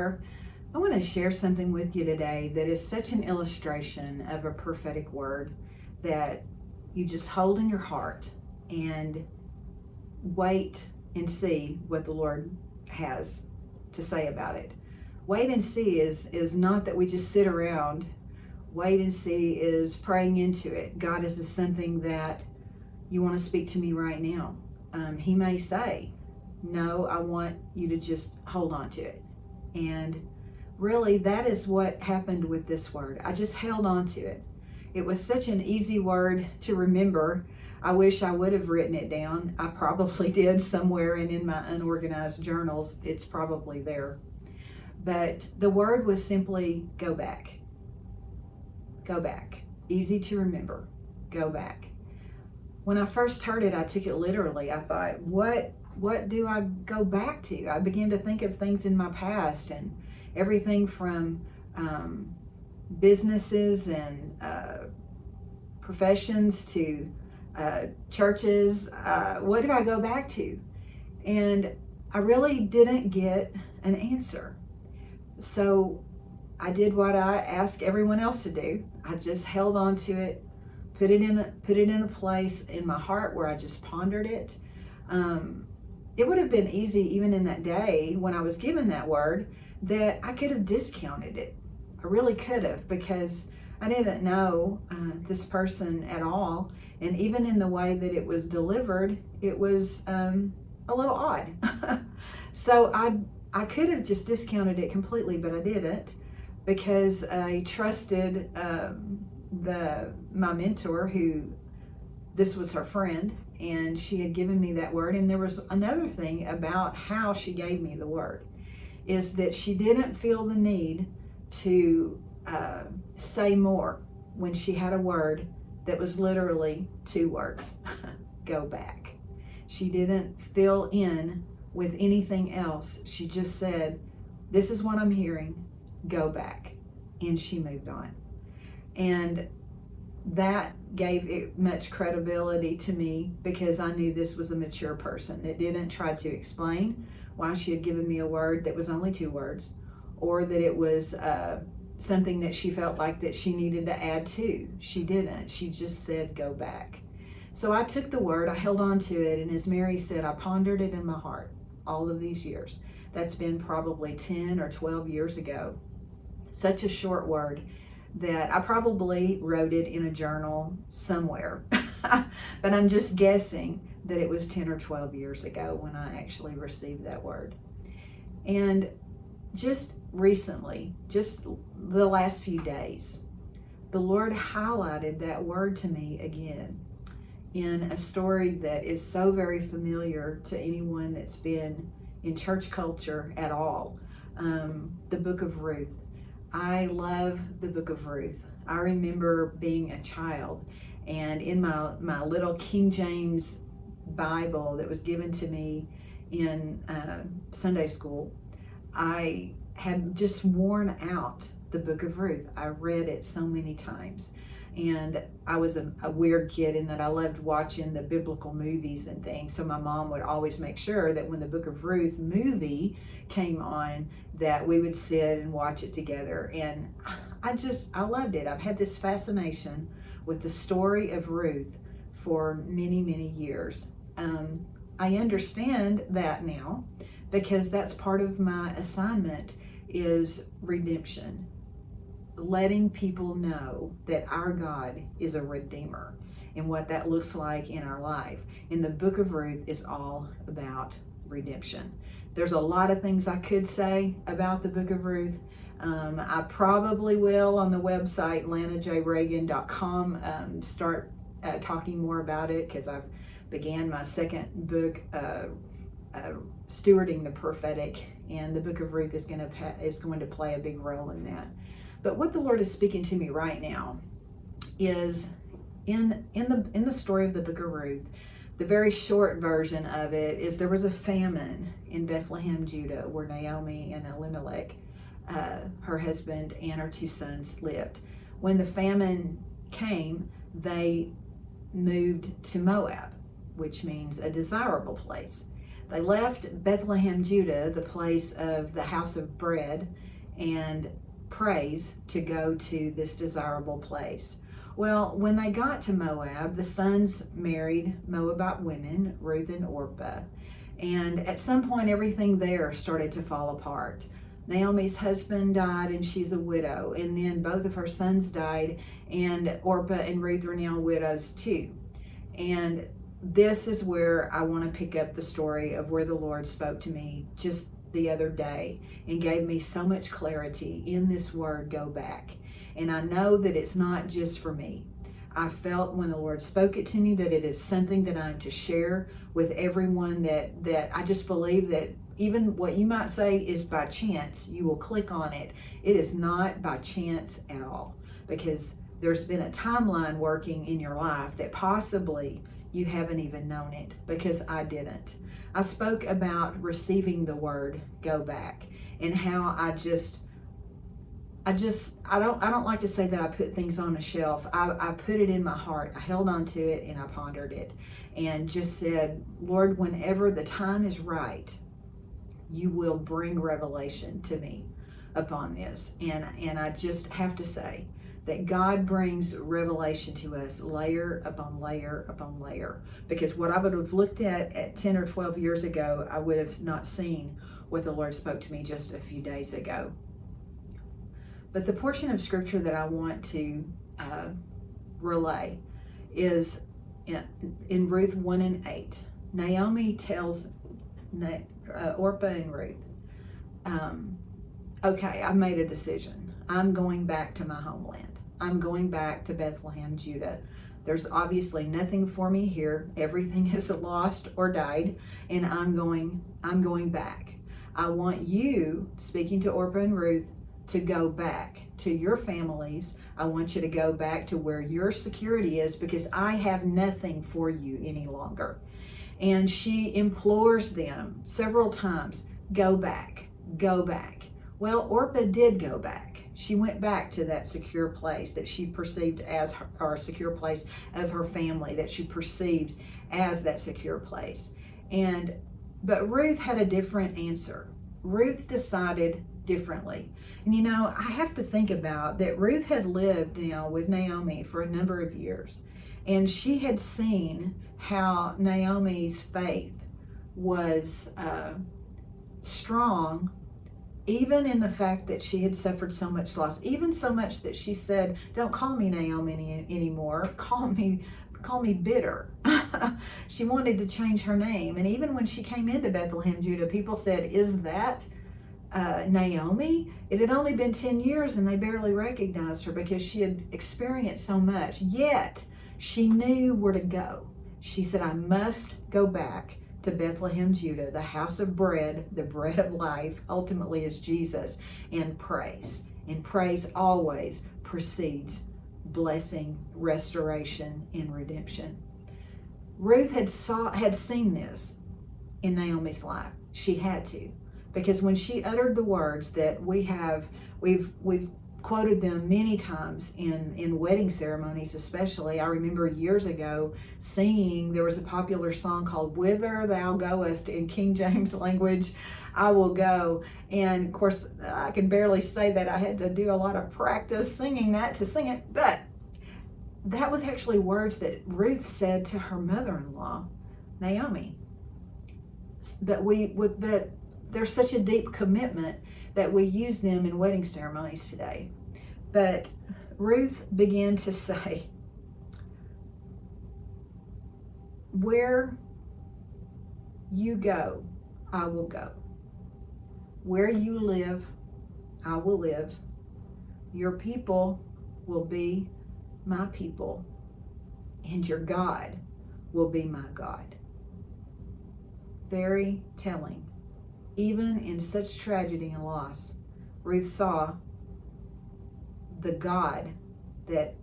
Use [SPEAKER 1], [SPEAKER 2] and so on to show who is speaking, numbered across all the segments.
[SPEAKER 1] prayer. I want to share something with you today that is such an illustration of a prophetic word that you just hold in your heart and wait and see what the Lord has to say about it. Wait and see is not that we just sit around. Wait and see is praying into it. God, is this something that you want to speak to me right now? He may say, no, I want you to just hold on to it. And really, that is what happened with this word. I just held on to it. It was such an easy word to remember. I wish I would have written it down. I probably did somewhere, and in my unorganized journals, it's probably there. But the word was simply go back. Go back. Easy to remember. Go back. When I first heard it, I took it literally. I thought, what do I go back to? I began to think of things in my past and everything from businesses and professions to churches. What do I go back to? And I really didn't get an answer. So I did what I asked everyone else to do. I just held on to it, put it in a place in my heart where I just pondered it. It would have been easy, even in that day when I was given that word, that I could have discounted it. I really could have, because I didn't know this person at all. And even in the way that it was delivered, it was a little odd. So I could have just discounted it completely, but I didn't, because I trusted my mentor, who this was her friend, and she had given me that word. And there was another thing about how she gave me the word, is that she didn't feel the need to say more when she had a word that was literally 2 words, go back. She didn't fill in with anything else. She just said, this is what I'm hearing, go back. And she moved on. And that gave it much credibility to me, because I knew this was a mature person that didn't try to explain why she had given me a word that was only 2 words, or that it was something that she felt like that she needed to add to. She didn't. She just said, go back. So I took the word, I held on to it, and as Mary said, I pondered it in my heart all of these years. That's been probably 10 or 12 years ago. Such a short word that I probably wrote it in a journal somewhere, but I'm just guessing that it was 10 or 12 years ago when I actually received that word. And just recently, just the last few days, the Lord highlighted that word to me again in a story that is so very familiar to anyone that's been in church culture at all, the book of Ruth. I love the book of Ruth. I remember being a child, and in my little King James Bible that was given to me in Sunday school, I had just worn out the book of Ruth. I read it so many times. And I was a weird kid in that I loved watching the biblical movies and things. So my mom would always make sure that when the Book of Ruth movie came on, that we would sit and watch it together. And I loved it. I've had this fascination with the story of Ruth for many, many years. I understand that now, because that's part of my assignment, is redemption. Letting people know that our God is a redeemer and what that looks like in our life. And the book of Ruth is all about redemption. There's a lot of things I could say about the book of Ruth. I probably will on the website lanajreagan.com start talking more about it, because I've began my second book, Stewarding the Prophetic, and the book of Ruth is going to play a big role in that. But what the Lord is speaking to me right now is in the story of the book of Ruth. The very short version of it is there was a famine in Bethlehem, Judah, where Naomi and Elimelech, her husband, and her 2 sons lived. When the famine came, they moved to Moab, which means a desirable place. They left Bethlehem, Judah, the place of the house of bread and praise, to go to this desirable place. Well, when they got to Moab, the sons married Moabite women, Ruth and Orpah. And at some point, everything there started to fall apart. Naomi's husband died and she's a widow. And then both of her sons died, and Orpah and Ruth are now widows too. And this is where I want to pick up the story of where the Lord spoke to me just the other day and gave me so much clarity in this word, go back. And I know that it's not just for me. I felt when the Lord spoke it to me that it is something that I'm to share with everyone, that I just believe that even what you might say is by chance, you will click on it. It is not by chance at all, because there's been a timeline working in your life that possibly you haven't even known it, because I didn't. I spoke about receiving the word, go back, and how I don't like to say that I put things on a shelf. I put it in my heart. I held on to it and I pondered it and just said, Lord, whenever the time is right, you will bring revelation to me upon this. And I just have to say that God brings revelation to us layer upon layer upon layer. Because what I would have looked at 10 or 12 years ago, I would have not seen what the Lord spoke to me just a few days ago. But the portion of scripture that I want to relay is in Ruth 1 and 8. Naomi tells Orpah and Ruth, okay, I've made a decision. I'm going back to my homeland. I'm going back to Bethlehem, Judah. There's obviously nothing for me here. Everything is lost or died, and I'm going back. I want you, speaking to Orpah and Ruth, to go back to your families. I want you to go back to where your security is, because I have nothing for you any longer. And she implores them several times, go back, go back. Well, Orpah did go back. She went back to that secure place that she perceived as her secure place of her family, that she perceived as that secure place. But Ruth had a different answer. Ruth decided differently. And you know, I have to think about that. Ruth had lived now with Naomi for a number of years, and she had seen how Naomi's faith was strong, even in the fact that she had suffered so much loss, even so much that she said, don't call me Naomi anymore, call me bitter. She wanted to change her name. And even when she came into Bethlehem, Judah, people said, is that Naomi? It had only been 10 years and they barely recognized her because she had experienced so much. Yet she knew where to go. She said, I must go back to Bethlehem, Judah, the house of bread, the bread of life, ultimately is Jesus, and praise. And praise always precedes blessing, restoration, and redemption. Ruth had seen this in Naomi's life. She had to, because when she uttered the words that we've quoted them many times in wedding ceremonies, especially. I remember years ago singing, there was a popular song called Whither Thou Goest, in King James language, I will go. And of course, I can barely say that. I had to do a lot of practice singing that to sing it, but that was actually words that Ruth said to her mother-in-law, Naomi. But there's such a deep commitment that we use them in wedding ceremonies today. But Ruth began to say, where you go, I will go. Where you live, I will live. Your people will be my people, and your God will be my God. Very telling. Even in such tragedy and loss, Ruth saw the God that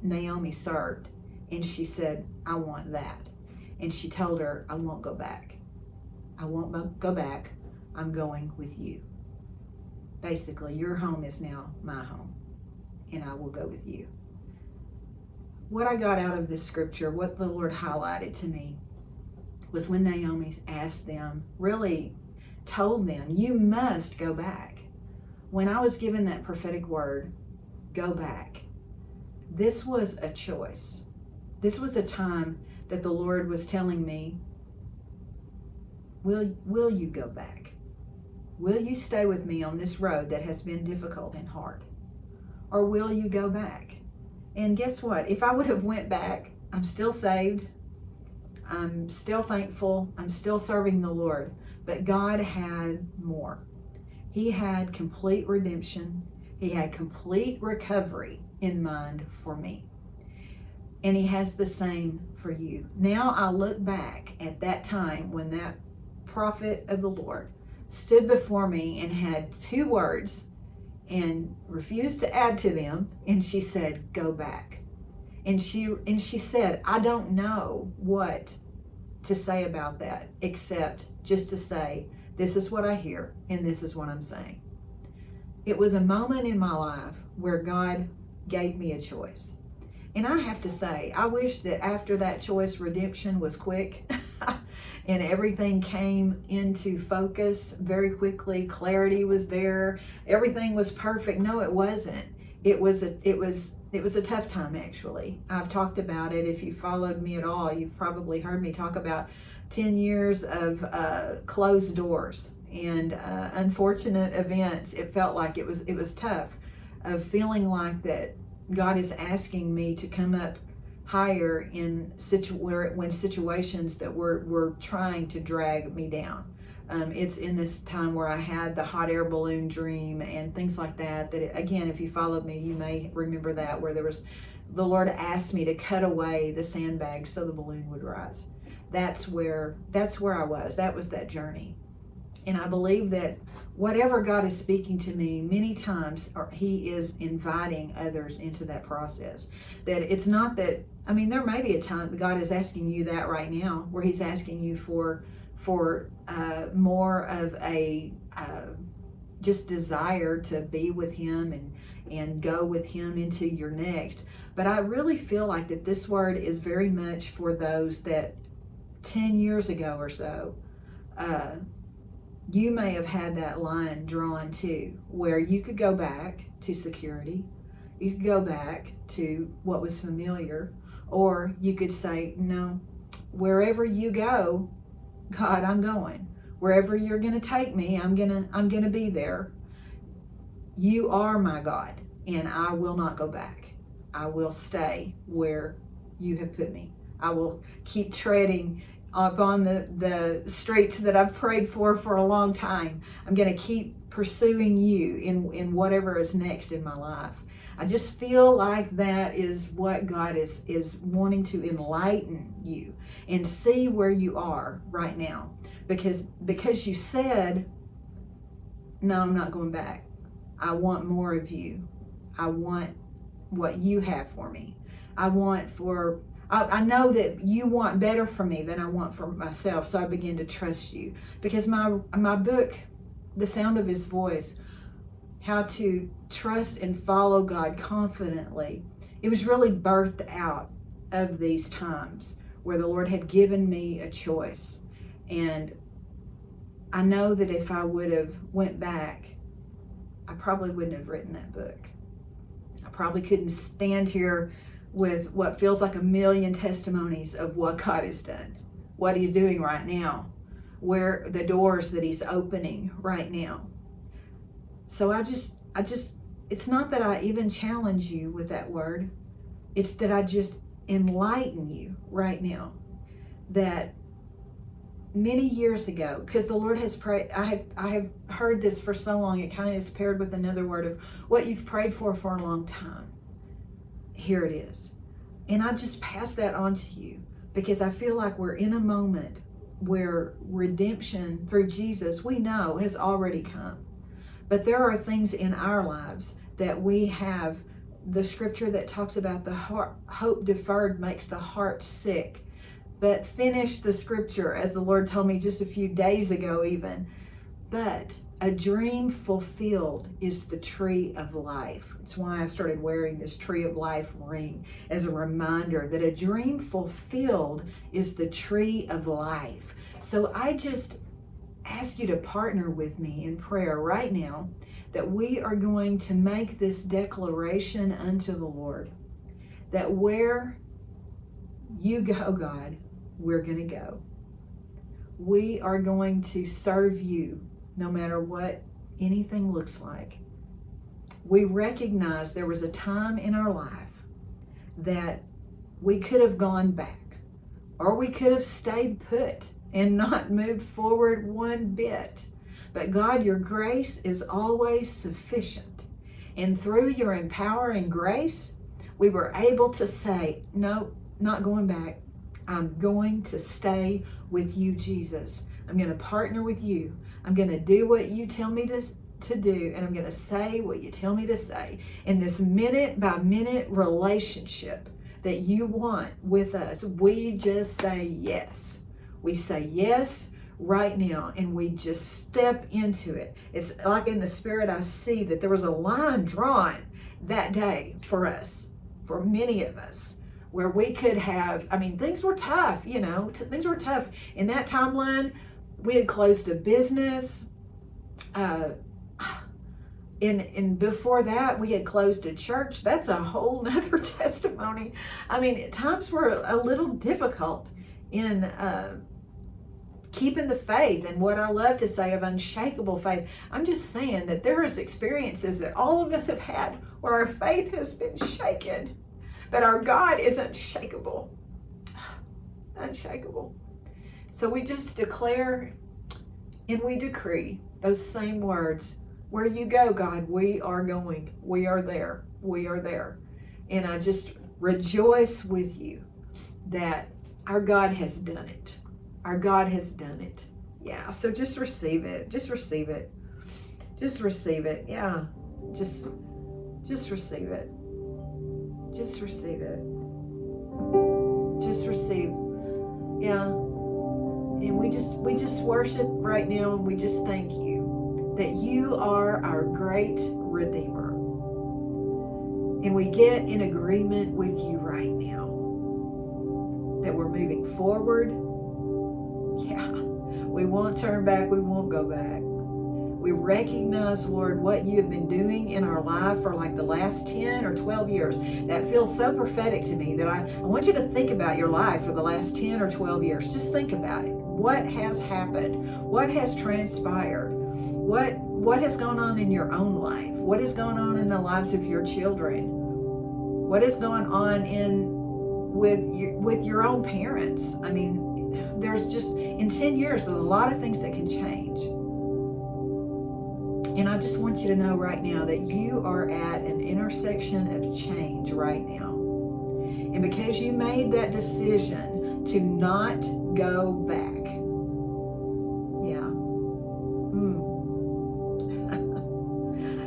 [SPEAKER 1] Naomi served, and she said, I want that. And she told her, I won't go back. I won't go back. I'm going with you. Basically, your home is now my home, and I will go with you. What I got out of this scripture, what the Lord highlighted to me, was when Naomi asked them, really told them, you must go back. When I was given that prophetic word, go back, this was a choice. This was a time that the Lord was telling me, will you go back? Will you stay with me on this road that has been difficult and hard? Or will you go back? And guess what? If I would have went back, I'm still saved. I'm still thankful. I'm still serving the Lord. But God had more. He had complete redemption. He had complete recovery in mind for me. And He has the same for you. Now I look back at that time when that prophet of the Lord stood before me and had 2 words and refused to add to them, and she said, go back. And she said, I don't know what to say about that except just to say, this is what I hear and this is what I'm saying. It was a moment in my life where God gave me a choice. And I have to say, I wish that after that choice, redemption was quick and everything came into focus very quickly. Clarity was there. Everything was perfect. No, it wasn't. It was a tough time, actually. I've talked about it. If you followed me at all, you've probably heard me talk about 10 years of closed doors and unfortunate events. It felt like it was tough, of feeling like that God is asking me to come up higher in when situations that were trying to drag me down. It's in this time where I had the hot air balloon dream and things like that. Again, if you followed me, you may remember that, where the Lord asked me to cut away the sandbags so the balloon would rise. That's where I was. That was that journey. And I believe that whatever God is speaking to me, many times He is inviting others into that process. That it's not that, there may be a time that God is asking you that right now, where He's asking you for more of a just desire to be with Him and go with Him into your next. But I really feel like that this word is very much for those that 10 years ago or so, you may have had that line drawn too, where you could go back to security, you could go back to what was familiar, or you could say, no, wherever you go, God, I'm going. Wherever you're going to take me, I'm going to be there. You are my God, and I will not go back. I will stay where you have put me. I will keep treading upon the streets that I've prayed for a long time. I'm going to keep pursuing you in whatever is next in my life. I just feel like that is what God is wanting to enlighten you and see where you are right now. Because you said, no, I'm not going back. I want more of you. I want what you have for me. I know that you want better for me than I want for myself, so I begin to trust you. Because my book, The Sound of His Voice, How to Trust and Follow God Confidently, it was really birthed out of these times where the Lord had given me a choice. And I know that if I would have went back, I probably wouldn't have written that book. I probably couldn't stand here with what feels like a million testimonies of what God has done, what He's doing right now, where the doors that He's opening right now. So I just, it's not that I even challenge you with that word. It's that I just enlighten you right now that many years ago, because the Lord has prayed, I have heard this for so long, it kind of is paired with another word of what you've prayed for a long time. Here it is. And I just pass that on to you because I feel like we're in a moment where redemption through Jesus, we know, has already come. But there are things in our lives that we have, the scripture that talks about the hope deferred makes the heart sick. But finish the scripture, as the Lord told me just a few days ago even. But A dream fulfilled is the tree of life. That's why I started wearing this tree of life ring as a reminder that a dream fulfilled is the tree of life. So I just ask you to partner with me in prayer right now that we are going to make this declaration unto the Lord, that where you go, God, we're going to go. We are going to serve you no matter what anything looks like. We recognize there was a time in our life that we could have gone back, or we could have stayed put and not moved forward one bit. But God, your grace is always sufficient. And through your empowering grace, we were able to say, no, not going back. I'm going to stay with you, Jesus. I'm going to partner with you. I'm going to do what you tell me to do, and I'm going to say what you tell me to say. In this minute by minute relationship that you want with us, we just say yes. We say yes right now, and we just step into it. It's like in the spirit, I see that there was a line drawn that day for us, for many of us, where we could have, things were tough, things were tough. In that timeline, we had closed a business. And before that, we had closed a church. That's a whole nother testimony. Times were a little difficult in keeping the faith, and what I love to say of unshakable faith. I'm just saying that there is experiences that all of us have had where our faith has been shaken, but our God is unshakable. Unshakable. So we just declare and we decree those same words. Where you go, God, we are going. We are there. We are there. And I just rejoice with you that our God has done it. Our God has done it. Yeah, so just receive it. Just receive it. Just receive it. Yeah, just receive it. Just receive it. Just receive. Yeah. And we just worship right now, and we just thank you that you are our great Redeemer. And we get in agreement with you right now that we're moving forward. Yeah. We won't turn back. We won't go back. We recognize, Lord, what you have been doing in our life for like the last 10 or 12 years. That feels so prophetic to me that I want you to think about your life for the last 10 or 12 years. Just think about it. What has happened? What has transpired? What has gone on in your own life? What has gone on in the lives of your children? What has gone on with your own parents? There's just, in 10 years, there's a lot of things that can change. And I just want you to know right now that you are at an intersection of change right now. And because you made that decision to not go back,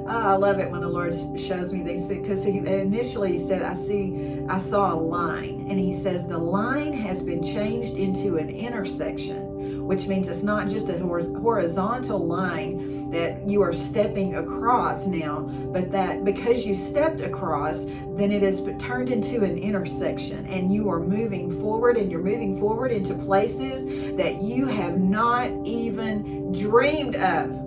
[SPEAKER 1] I love it when the Lord shows me these things, because he initially said, I saw a line, and he says the line has been changed into an intersection, which means it's not just a horizontal line that you are stepping across now, but that because you stepped across, then it has been turned into an intersection, and you are moving forward, and you're moving forward into places that you have not even dreamed of.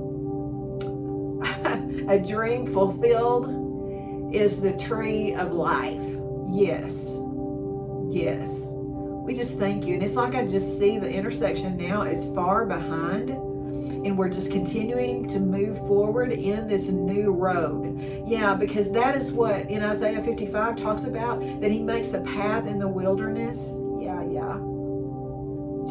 [SPEAKER 1] A dream fulfilled is the tree of life. Yes. Yes. We just thank you. And it's like I just see the intersection now is far behind, and we're just continuing to move forward in this new road. Yeah, because that is what in Isaiah 55 talks about, that he makes a path in the wilderness. Yeah.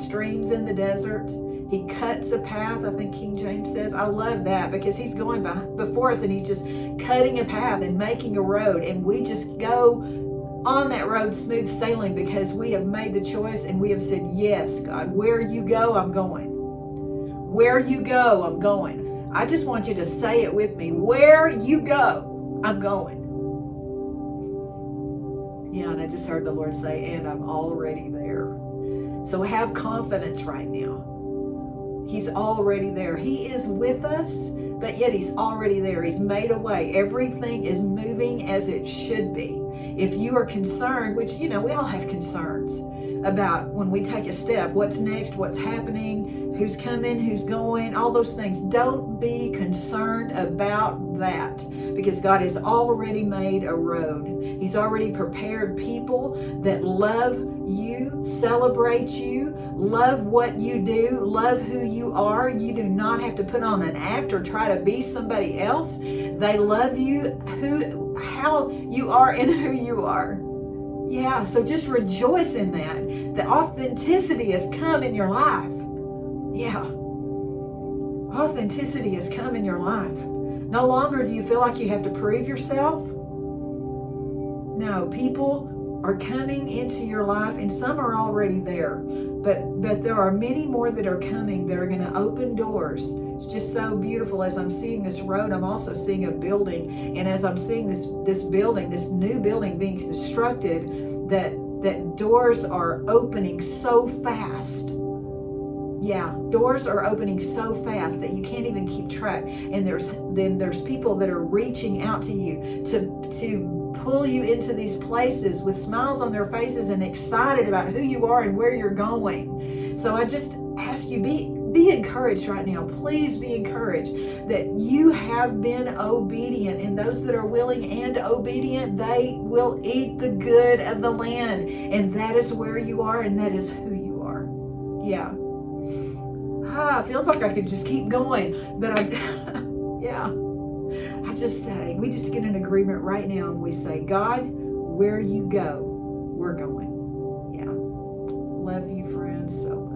[SPEAKER 1] Streams in the desert. He cuts a path, I think King James says. I love that, because he's going before us, and he's just cutting a path and making a road. And we just go on that road smooth sailing, because we have made the choice and we have said, yes, God, where you go, I'm going. Where you go, I'm going. I just want you to say it with me. Where you go, I'm going. Yeah, and I just heard the Lord say, and I'm already there. So have confidence right now. He's already there. He is with us, but yet He's already there. He's made a way. Everything is moving as it should be. If you are concerned, which, we all have concerns about when we take a step, what's next, what's happening, who's coming, who's going, all those things. Don't be concerned about that, because God has already made a road. He's already prepared people that love you, celebrate you, love what you do, love who you are. You do not have to put on an act or try to be somebody else. They love you how you are and who you are. Yeah, so just rejoice in that. The authenticity has come in your life. Yeah. Authenticity has come in your life. No longer do you feel like you have to prove yourself. No, people are coming into your life, and some are already there. But there are many more that are coming that are going to open doors. It's just so beautiful. As I'm seeing this road, I'm also seeing a building. And as I'm seeing this building, this new building being constructed, that doors are opening so fast. Yeah, doors are opening so fast that you can't even keep track. And there's people that are reaching out to you to pull you into these places with smiles on their faces and excited about who you are and where you're going. So I just ask you, be encouraged right now. Please be encouraged that you have been obedient, and those that are willing and obedient, they will eat the good of the land. And that is where you are, and that is who you are. Yeah. It feels like I could just keep going, but I just say, we just get an agreement right now, and we say, God, where you go, we're going. Yeah. Love you, friends, so much.